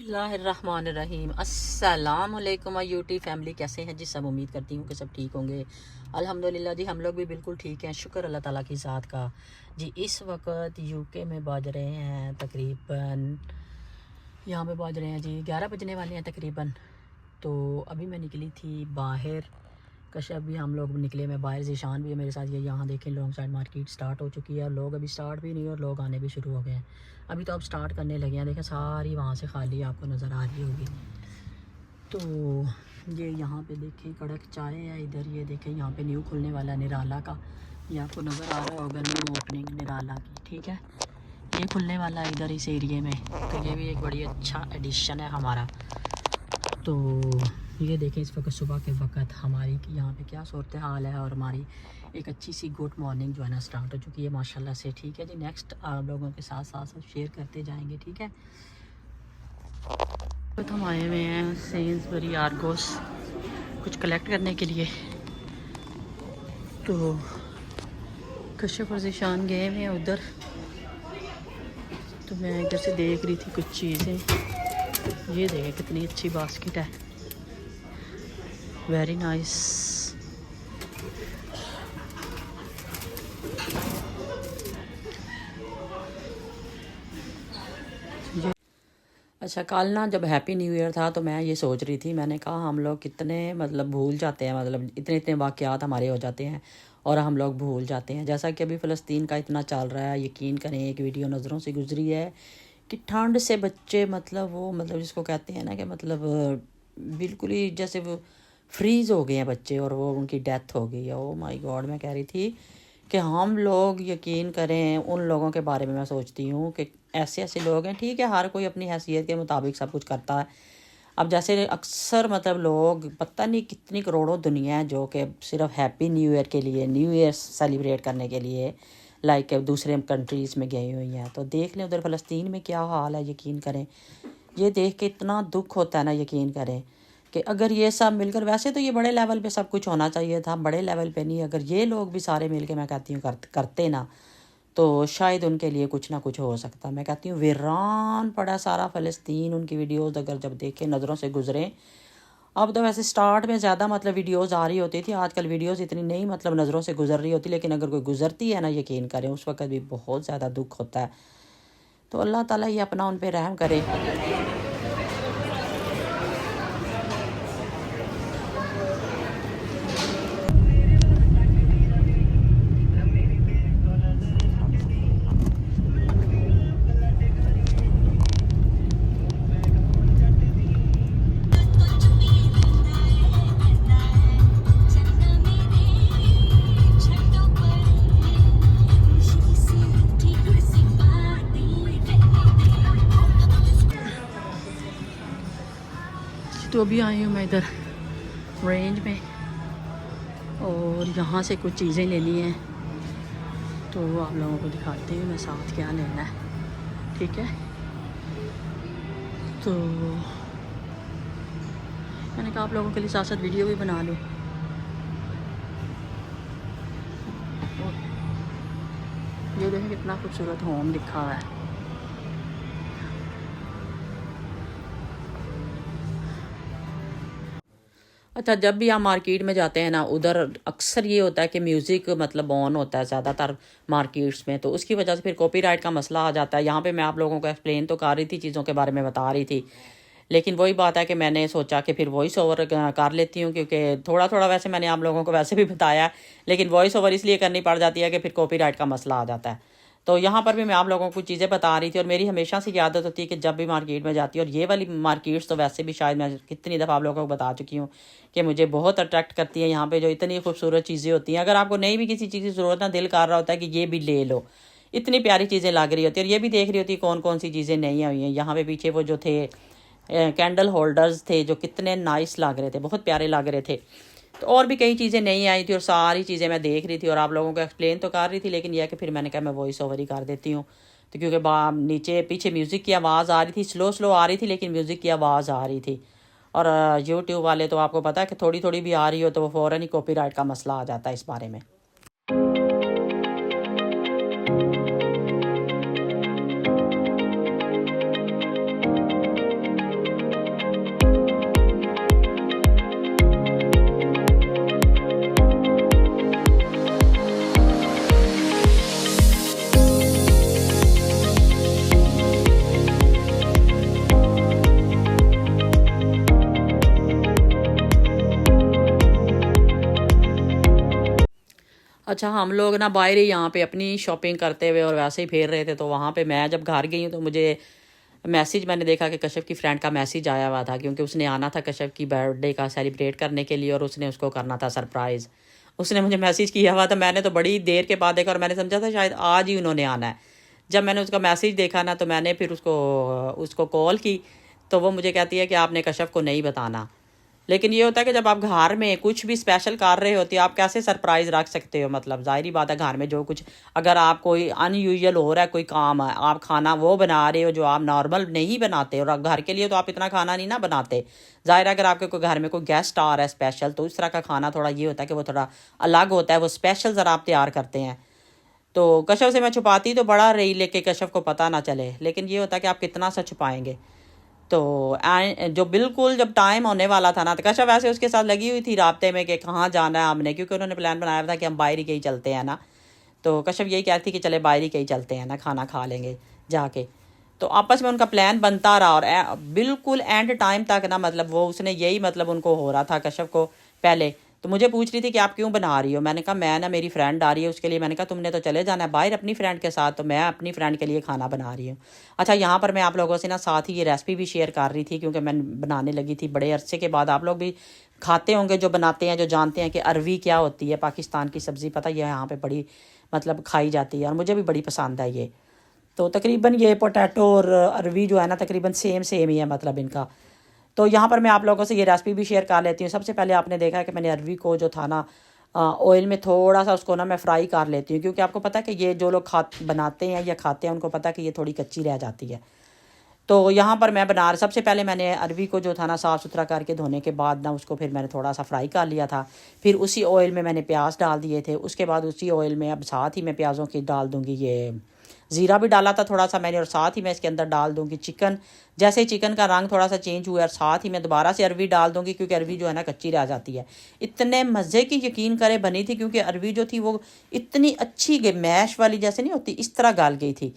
बिस्मिल्लाहिर्रहमानिर्रहीम। अस्सलाम वालेकुम यूटी फैमिली, कैसे हैं जी सब? उम्मीद करती हूँ कि सब ठीक होंगे। अल्हम्दुलिल्लाह जी, हम लोग भी बिल्कुल ठीक हैं, शुक्र अल्लाह ताला की ज़ात का। जी इस वक्त यूके में बज रहे हैं तकरीबन, यहाँ पे बज रहे हैं जी 11 बजने वाले हैं तकरीबन। तो अभी मैं निकली थी बाहर, कश्यप भी हम लोग निकले, मैं बाहर, ज़ीशान भी है मेरे साथ। ये यहाँ देखें लॉन्ग साइड मार्केट स्टार्ट हो चुकी है और लोग अभी स्टार्ट भी नहीं और लोग आने भी शुरू हो गए हैं। अभी तो अब स्टार्ट करने लगे हैं, देखें सारी वहाँ से खाली आपको नज़र आ रही होगी। तो ये यहाँ पे देखें कड़क चाय है इधर, ये देखें यहाँ पे न्यू खुलने वाला है निराला का, ये आपको नज़र आ रहा होगा न्यू ओपनिंग निराला की, ठीक है। ये खुलने वाला है इधर इस एरिए में, तो ये भी एक बड़ी अच्छा एडिशन है हमारा। तो ये देखें इस वक्त सुबह के वक्त हमारी यहाँ पे क्या सूरत हाल है, और हमारी एक अच्छी सी गुड मॉर्निंग जो है ना स्टार्ट हो चुकी है माशाल्लाह से, ठीक है जी। नेक्स्ट आप लोगों के साथ साथ सब शेयर करते जाएंगे, ठीक है। तो हम आए हुए हैं सेंसबरी आर्गोस कुछ कलेक्ट करने के लिए। तो कश्यप और ज़ीशान गए हुए हैं उधर, तो मैं इधर से देख रही थी कुछ चीज़ें। ये देखें कितनी अच्छी बास्केट है, वेरी नाइस। अच्छा, कल ना जब हैप्पी न्यू ईयर था तो मैं ये सोच रही थी, मैंने कहा हम लोग कितने मतलब भूल जाते हैं, मतलब इतने इतने वाक़यात हमारे हो जाते हैं और हम लोग भूल जाते हैं। जैसा कि अभी फ़लस्तीन का इतना चल रहा है, यकीन करें एक वीडियो नज़रों से गुजरी है कि ठंड से बच्चे मतलब वो मतलब जिसको कहते हैं ना कि मतलब बिल्कुल ही जैसे वो फ्रीज़ हो गए हैं बच्चे, और वो उनकी डेथ हो गई है। ओ माय गॉड, मैं कह रही थी कि हम लोग यकीन करें उन लोगों के बारे में मैं सोचती हूँ कि ऐसे ऐसे लोग हैं, ठीक है, हर कोई अपनी हैसियत के मुताबिक सब कुछ करता है। अब जैसे अक्सर मतलब लोग पता नहीं कितनी करोड़ों दुनिया है जो कि सिर्फ हैप्पी न्यू ईयर के लिए, न्यू ईयर सेलिब्रेट करने के लिए लाइक दूसरे कंट्रीज़ में गई हुई हैं। तो देख लें उधर फ़लस्तीन में क्या हाल है, यकीन करें। ये देख के इतना दुख होता है ना, यकीन करें कि अगर ये सब मिलकर, वैसे तो ये बड़े लेवल पे सब कुछ होना चाहिए था, बड़े लेवल पे नहीं, अगर ये लोग भी सारे मिलके मैं कहती हूँ करते ना, तो शायद उनके लिए कुछ ना कुछ हो सकता। मैं कहती हूँ वीरान पड़ा सारा फ़लस्तीन, उनकी वीडियोस अगर जब देखें नज़रों से गुजरें। अब तो वैसे स्टार्ट में ज़्यादा मतलब वीडियोस आ रही होती थी, आजकल वीडियोस इतनी नहीं मतलब नज़रों से गुजर रही होती, लेकिन अगर कोई गुजरती है ना, यकीन करें उस वक्त भी बहुत ज़्यादा दुख होता है। तो अल्लाह ताला ये अपना उन पर रहम करे। तो अभी आई हूँ मैं इधर रेंज में, और यहाँ से कुछ चीज़ें लेनी हैं, तो आप लोगों को दिखाते हैं मैं साथ क्या लेना है, ठीक है। तो मैंने कहा आप लोगों के लिए साथ साथ वीडियो भी बना लूँ। ये देखें कितना खूबसूरत होम लिखा हुआ है। अच्छा, जब भी आप मार्केट में जाते हैं ना, उधर अक्सर ये होता है कि म्यूज़िक मतलब ऑन होता है ज़्यादातर मार्केट्स में, तो उसकी वजह से फिर कॉपीराइट का मसला आ जाता है। यहाँ पे मैं आप लोगों को एक्सप्लेन तो कर रही थी, चीज़ों के बारे में बता रही थी, लेकिन वही बात है कि मैंने सोचा कि फिर वॉइस ओवर कर लेती हूँ, क्योंकि थोड़ा थोड़ा वैसे मैंने आप लोगों को वैसे भी बताया है, लेकिन वॉइस ओवर इसलिए करनी पड़ जाती है कि फिर कॉपीराइट का मसला आ जाता है। तो यहाँ पर भी मैं आप लोगों को चीज़ें बता रही थी, और मेरी हमेशा से आदत होती है कि जब भी मार्केट में जाती है, और ये वाली मार्केट्स तो वैसे भी शायद मैं कितनी दफ़ा आप लोगों को बता चुकी हूँ कि मुझे बहुत अट्रैक्ट करती है। यहाँ पे जो इतनी खूबसूरत चीज़ें होती हैं, अगर आपको नहीं भी किसी चीज़ की ज़रूरत ना, दिल कर रहा होता है कि ये भी ले लो, इतनी प्यारी चीज़ें लग रही होती है। और ये भी देख रही होती है कौन कौन सी चीज़ें नई हुई हैं। यहाँ पे पीछे वो जो थे कैंडल होल्डर्स थे जो कितने नाइस लग रहे थे, बहुत प्यारे लग रहे थे। तो और भी कई चीज़ें नहीं आई थी, और सारी चीज़ें मैं देख रही थी और आप लोगों को एक्सप्लेन तो कर रही थी, लेकिन यह कि फिर मैंने कहा मैं वॉइस ओवर ही कर देती हूँ। तो क्योंकि नीचे पीछे म्यूज़िक की आवाज़ आ रही थी, स्लो स्लो आ रही थी, लेकिन म्यूज़िक की आवाज़ आ रही थी। और यूट्यूब वाले तो आपको पता है कि थोड़ी थोड़ी भी आ रही हो तो वो फ़ौरन ही कॉपीराइट का मसला आ जाता है इस बारे में। अच्छा, हम लोग ना बाहर ही यहाँ पे अपनी शॉपिंग करते हुए और वैसे ही फिर रहे थे, तो वहाँ पे मैं जब घर गई हूँ तो मुझे मैसेज मैंने देखा कि कश्यप की फ्रेंड का मैसेज आया हुआ था, क्योंकि उसने आना था कश्यप की बर्थडे का सेलिब्रेट करने के लिए और उसने उसको करना था सरप्राइज़। उसने मुझे मैसेज किया हुआ था, मैंने तो बड़ी देर के बाद देखा और मैंने समझा था शायद आज ही उन्होंने आना है। जब मैंने उसका मैसेज देखा ना, तो मैंने फिर उसको उसको कॉल की, तो वो मुझे कहती है कि आपने कश्यप को नहीं बताना। लेकिन ये होता है कि जब आप घर में कुछ भी स्पेशल कर रहे होते हो, आप कैसे सरप्राइज़ रख सकते हो? मतलब ज़ाहिर ही बात है, घर में जो कुछ अगर आप कोई अनयूजुअल हो रहा है, कोई काम है, आप खाना वो बना रहे हो जो आप नॉर्मल नहीं बनाते, और आप घर के लिए तो आप इतना खाना नहीं ना बनाते। ज़ाहिर है अगर आपके कोई घर में कोई गेस्ट आ रहा है स्पेशल, तो इस तरह का खाना थोड़ा ये होता है कि वो थोड़ा अलग होता है, वो स्पेशल ज़रा आप तैयार करते हैं। तो कश्यप से मैं छुपाती तो बड़ा रही, लेके कश्यप को पता ना चले, लेकिन ये होता है कि आप कितना सा छुपाएंगे। तो जो बिल्कुल जब टाइम होने वाला था ना, तो कश्यप वैसे उसके साथ लगी हुई थी राब्ते में कि कहाँ जाना है हमने, क्योंकि उन्होंने प्लान बनाया था कि हम बाहर ही कहीं चलते हैं ना। तो कश्यप यही कहती कि चले बाहर ही कहीं चलते हैं ना, खाना खा लेंगे जाके। तो आपस में उनका प्लान बनता रहा और बिल्कुल एंड टाइम तक ना, मतलब वो उसने यही मतलब उनको हो रहा था कश्यप को पहले। तो मुझे पूछ रही थी कि आप क्यों बना रही हो? मैंने कहा मैं ना, मेरी फ्रेंड आ रही है उसके लिए। मैंने कहा तुमने तो चले जाना है बाहर अपनी फ्रेंड के साथ, तो मैं अपनी फ्रेंड के लिए खाना बना रही हूँ। अच्छा, यहाँ पर मैं आप लोगों से ना साथ ही ये रेसिपी भी शेयर कर रही थी, क्योंकि मैं बनाने लगी थी बड़े अरसे के बाद। आप लोग भी खाते होंगे जो बनाते हैं, जो जानते हैं कि अरवी क्या होती है, पाकिस्तान की सब्ज़ी, पता है यहाँ पे बड़ी मतलब खाई जाती है और मुझे भी बड़ी पसंद है ये। तो तकरीबन ये पोटैटो और अरवी जो है ना, तकरीबन सेम सेम ही है मतलब इनका। तो यहाँ पर मैं आप लोगों से ये रेसिपी भी शेयर कर लेती हूँ। सबसे पहले आपने देखा है कि मैंने अरवी को जो था ना, ऑयल में थोड़ा सा उसको ना मैं फ्राई कर लेती हूँ, क्योंकि आपको पता है कि ये जो लोग बनाते हैं या खाते हैं उनको पता है कि ये थोड़ी कच्ची रह जाती है। तो यहाँ पर मैं सबसे पहले मैंने अरवी को जो था ना साफ़ सुथरा करके धोने के बाद ना, उसको फिर मैंने थोड़ा सा फ्राई कर लिया था। फिर उसी ऑयल में मैंने प्याज डाल दिए थे। उसके बाद उसी ऑयल में अब साथ ही मैं प्याज़ों की डाल दूँगी ये ज़ीरा भी डाला था थोड़ा सा मैंने, और साथ ही मैं इसके अंदर डाल दूँगी चिकन। जैसे ही चिकन का रंग थोड़ा सा चेंज हुआ, और साथ ही मैं दोबारा से अरवी डाल दूँगी, क्योंकि अरवी जो है ना कच्ची रह जाती है। इतने मज़े की यकीन करें बनी थी, क्योंकि अरवी जो थी वो इतनी अच्छी मैश वाली जैसे नहीं होती, इस तरह गल गई थी।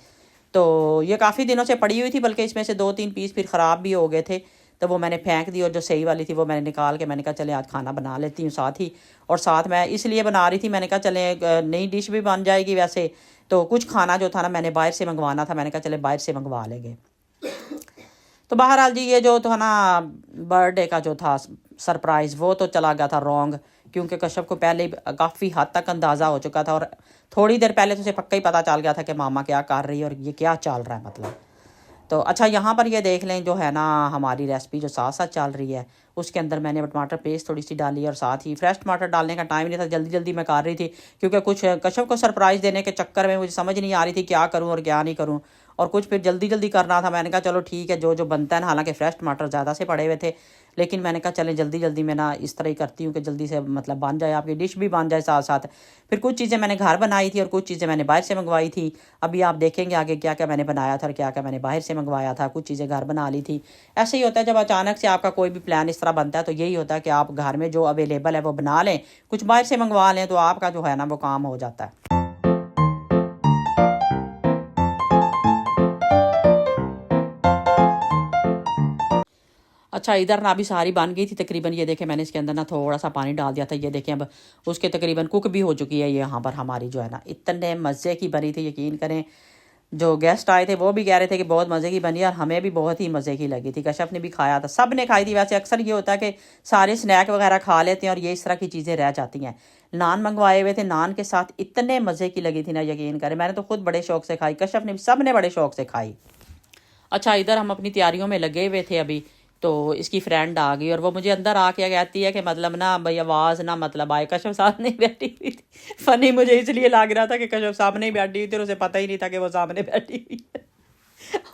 तो ये काफ़ी दिनों से पड़ी हुई थी, बल्कि इसमें से 2-3 पीस फिर ख़राब भी हो गए थे। तो वो मैंने फेंक दी, और जो सही वाली थी वो मैंने निकाल के मैंने कहा चले आज खाना बना लेती हूँ साथ ही। और साथ मैं इसलिए बना रही थी, मैंने कहा चले नई डिश भी बन जाएगी वैसे। तो कुछ खाना जो था ना मैंने बाहर से मंगवाना था, मैंने कहा चले बाहर से मंगवा लेंगे। तो बहरहाल जी, ये जो था ना बर्थडे का जो था सरप्राइज़, वो तो चला गया था रॉन्ग, क्योंकि कश्यप को पहले ही काफ़ी हद तक अंदाज़ा हो चुका था, और थोड़ी देर पहले तो उसे पक्का ही पता चल गया था कि मामा क्या कर रही है और ये क्या चल रहा है मतलब। तो अच्छा, यहाँ पर ये देख लें जो है ना हमारी रेसिपी जो साथ साथ चल रही है, उसके अंदर मैंने टमाटर पेस्ट थोड़ी सी डाली, और साथ ही फ्रेश टमाटर डालने का टाइम नहीं था, जल्दी जल्दी मैं कर रही थी, क्योंकि कुछ कश्यप को सरप्राइज़ देने के चक्कर में मुझे समझ नहीं आ रही थी क्या करूँ और क्या नहीं करूँ, और कुछ फिर जल्दी जल्दी करना था। मैंने कहा चलो ठीक है, जो जो बनता है ना, हालांकि फ्रेश टमाटर ज़्यादा से पड़े हुए थे, लेकिन मैंने कहा चलें जल्दी जल्दी मैं ना इस तरह ही करती हूँ कि जल्दी से मतलब बन जाए, आपकी डिश भी बन जाए साथ साथ। फिर कुछ चीज़ें मैंने घर बनाई थी और कुछ चीज़ें मैंने बाहर से मंगवाई थी। अभी आप देखेंगे आगे क्या क्या मैंने बनाया था और क्या क्या मैंने बाहर से मंगवाया था, कुछ चीज़ें घर बना ली थी। ऐसे ही होता है जब अचानक से आपका कोई भी प्लान इस तरह बनता है, तो यही होता है कि आप घर में जो अवेलेबल है वो बना लें, कुछ बाहर से मंगवा लें, तो आपका जो है ना वो काम हो जाता है। अच्छा, इधर ना अभी सारी बन गई थी तकरीबन, ये देखें मैंने इसके अंदर ना थोड़ा सा पानी डाल दिया था, ये देखें अब उसके तकरीबन कुक भी हो चुकी है। ये यहाँ पर हमारी जो है ना इतने मज़े की बनी थी, यकीन करें जो गेस्ट आए थे वो भी कह रहे थे कि बहुत मज़े की बनी, और हमें भी बहुत ही मज़े की लगी थी। कश्यप ने भी खाया था, सब ने खाई थी। वैसे अक्सर ये होता है कि सारे स्नैक वगैरह खा लेते हैं और ये इस तरह की चीज़ें रह जाती हैं। नान मंगवाए हुए थे, नान के साथ इतने मज़े की लगी थी ना, यकीन करें मैंने तो खुद बड़े शौक से खाई, कश्यप ने भी, सब ने बड़े शौक से खाई। अच्छा, इधर हम अपनी तैयारियों में लगे हुए थे अभी, तो इसकी फ्रेंड आ गई और वो मुझे अंदर आके कहती है कि मतलब ना भाई आवाज़ ना मतलब आए, कश्यप साहब नहीं बैठी हुई थी। फ़नी मुझे इसलिए लग रहा था कि कश्यप साहब नहीं बैठी हुई थी और उसे पता ही नहीं था कि वो सामने बैठी हुई है।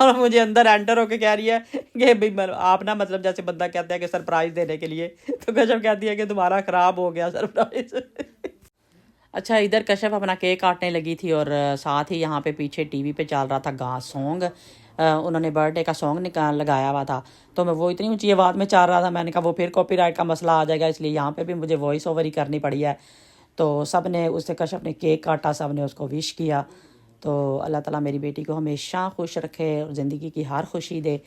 और मुझे अंदर एंटर होके कह रही है कि भाई आप ना मतलब जैसे बंदा कहता है कि सरप्राइज़ देने के लिए, तो कश्यप कहती है कि तुम्हारा ख़राब हो गया सरप्राइज़। अच्छा, इधर कश्यप अपना केक काटने लगी थी, और साथ ही यहाँ पे पीछे टीवी पे चल रहा था गा सॉन्ग। उन्होंने बर्थडे का सॉन्ग निकाल लगाया हुआ था, तो मैं वो इतनी ऊंची आवाज़ में चल रहा था, मैंने कहा वो फिर कॉपीराइट का मसला आ जाएगा, इसलिए यहाँ पे भी मुझे वॉइस ओवर ही करनी पड़ी है। तो सब ने उससे कश्यप ने केक काटा, सब ने उसको विश किया। तो अल्लाह ताला मेरी बेटी को हमेशा खुश रखे और ज़िंदगी की हर खुशी दे।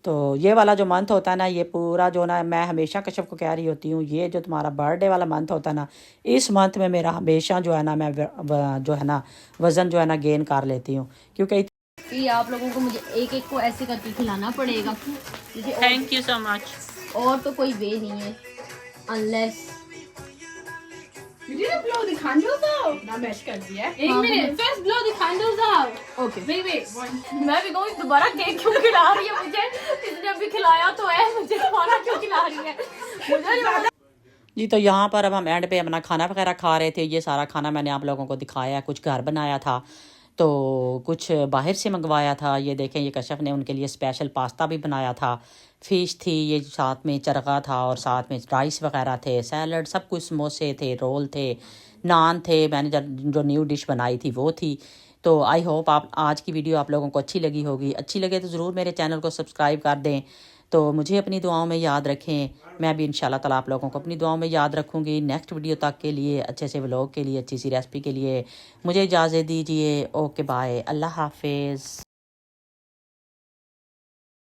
तो ये वाला जो मंथ होता है ना, ये पूरा जो ना, मैं हमेशा कश्यप को कह रही होती हूँ, ये जो तुम्हारा बर्थडे वाला मंथ होता है ना, इस मंथ में मेरा हमेशा जो है ना, मैं जो है ना वज़न जो है ना गेन कर लेती हूँ, क्योंकि फिर आप लोगों को मुझे एक एक को ऐसे करके खिलाना पड़ेगा। Thank you so much. और तो कोई वे नहीं है unless You didn't blow the candles out. ना मैच कर दिया। एक minute, first blow the candles out. Okay. Wait, one. मैं भी कहूँ दोबारा केक क्यों खिला रही है मुझे? इसने अभी खिलाया तो है, मुझे खाना क्यों खिला रही है? मुझे जी, तो यहाँ पर अब हम एंड पे अपना खाना वगैरह खा रहे थे। ये सारा खाना मैंने आप लोगों को दिखाया है, कुछ घर बनाया था तो कुछ बाहर से मंगवाया था। ये देखें, ये कश्यप ने उनके लिए स्पेशल पास्ता भी बनाया था, फ़िश थी, ये साथ में चरगा था और साथ में राइस वगैरह थे, सैलड, सब कुछ, समोसे थे, रोल थे, नान थे। मैंने जो न्यू डिश बनाई थी वो थी। तो आई होप आप आज की वीडियो आप लोगों को अच्छी लगी होगी। अच्छी लगे तो ज़रूर मेरे चैनल को सब्सक्राइब कर दें। तो मुझे अपनी दुआओं में याद रखें, मैं भी इंशाल्लाह ताला आप लोगों को अपनी दुआओं में याद रखूँगी। नेक्स्ट वीडियो तक के लिए, अच्छे से व्लॉग के लिए, अच्छी सी रेसिपी के लिए मुझे इजाज़त दीजिए। ओके बाय, अल्लाह हाफिज़।